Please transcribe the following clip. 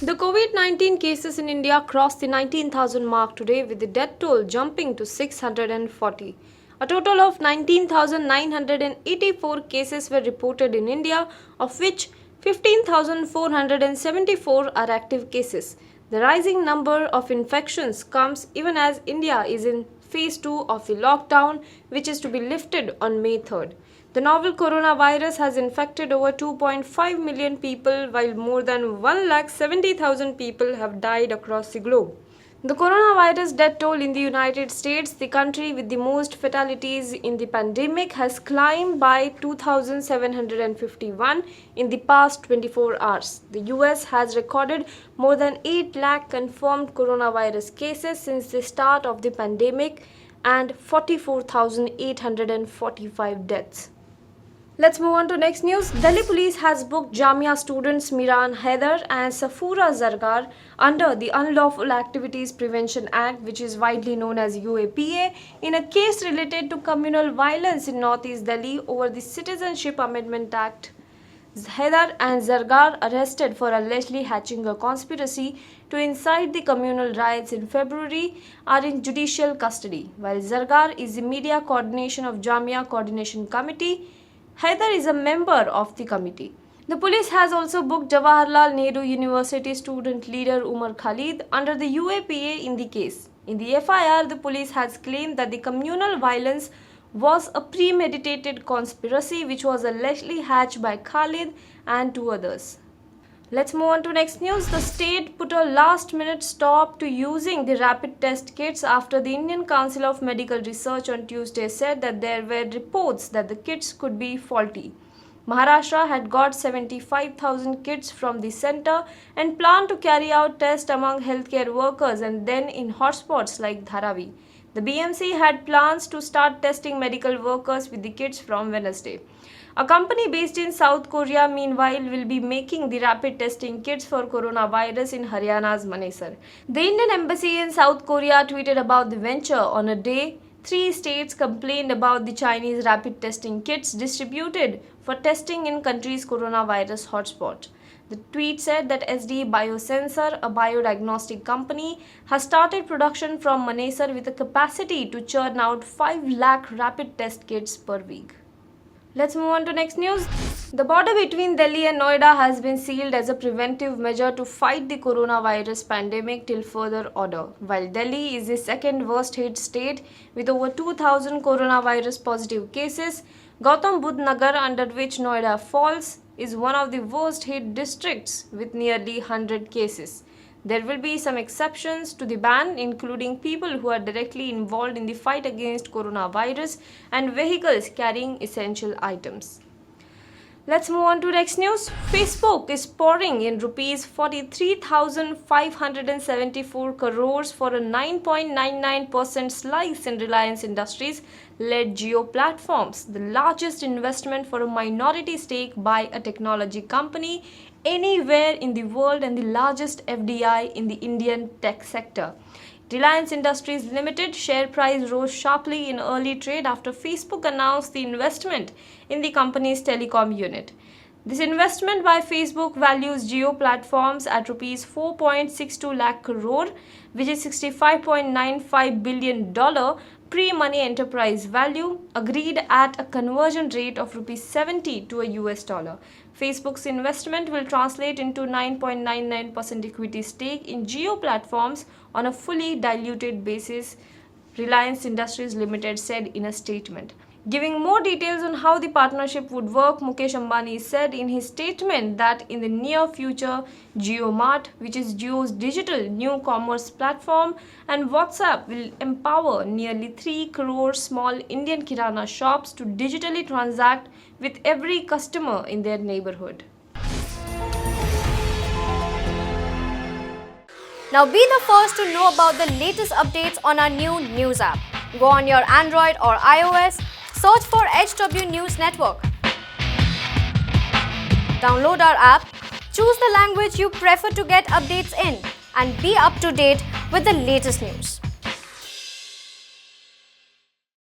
The COVID-19 cases in India crossed the 19,000 mark today, with the death toll jumping to 640. A total of 19,984 cases were reported in India, of which 15,474 are active cases. The rising number of infections comes even as India is in phase 2 of the lockdown, which is to be lifted on May 3rd. The novel coronavirus has infected over 2.5 million people, while more than 170,000 people have died across the globe. The coronavirus death toll in the United States, the country with the most fatalities in the pandemic, has climbed by 2,751 in the past 24 hours. The US has recorded more than 8 lakh confirmed coronavirus cases since the start of the pandemic and 44,845 deaths. Let's move on to next news. Delhi police has booked Jamia students Miran Haider and Safura Zargar under the Unlawful Activities Prevention Act, which is widely known as UAPA, in a case related to communal violence in Northeast Delhi over the Citizenship Amendment Act. Haider and Zargar, arrested for allegedly hatching a conspiracy to incite the communal riots in February, are in judicial custody, while Zargar is the media coordination of Jamia Coordination Committee. Haider is a member of the committee. The police has also booked Jawaharlal Nehru University student leader Umar Khalid under the UAPA in the case. In the FIR, the police has claimed that the communal violence was a premeditated conspiracy which was allegedly hatched by Khalid and two others. Let's move on to next news. The state put a last-minute stop to using the rapid test kits after the Indian Council of Medical Research on Tuesday said that there were reports that the kits could be faulty. Maharashtra had got 75,000 kits from the center and planned to carry out tests among healthcare workers and then in hotspots like Dharavi. The BMC had plans to start testing medical workers with the kits from Wednesday. A company based in South Korea, meanwhile, will be making the rapid testing kits for coronavirus in Haryana's Manesar. The Indian embassy in South Korea tweeted about the venture on a day 3 states complained about the Chinese rapid testing kits distributed for testing in country's coronavirus hotspot. The tweet said that SD Biosensor, a biodiagnostic company, has started production from Manesar with a capacity to churn out 5 lakh rapid test kits per week. Let's move on to next news. The border between Delhi and Noida has been sealed as a preventive measure to fight the coronavirus pandemic till further order. While Delhi is the second worst hit state with over 2,000 coronavirus positive cases, Gautam Budh Nagar, under which Noida falls, is one of the worst hit districts with nearly 100 cases. There will be some exceptions to the ban, including people who are directly involved in the fight against coronavirus and vehicles carrying essential items. Let's move on to next news. Facebook is pouring in rupees 43,574 crores for a 9.99% slice in Reliance Industries led Jio Platforms, the largest investment for a minority stake by a technology company anywhere in the world and the largest FDI in the Indian tech sector. Reliance Industries Limited share price rose sharply in early trade after Facebook announced the investment in the company's telecom unit. This investment by Facebook values Jio Platforms at rupees 4.62 lakh crore, which is $65.95 billion pre-money enterprise value, agreed at a conversion rate of rupees 70 to a US dollar. Facebook's investment will translate into 9.99% equity stake in Jio Platforms on a fully diluted basis, Reliance Industries Limited said in a statement. Giving more details on how the partnership would work, Mukesh Ambani said in his statement that in the near future, JioMart, which is Jio's digital new commerce platform, and WhatsApp will empower nearly 3 crore small Indian kirana shops to digitally transact with every customer in their neighborhood. Now be the first to know about the latest updates on our new news app. Go on your Android or iOS, search for HW News Network. Download our app, choose the language you prefer to get updates in, and be up to date with the latest news.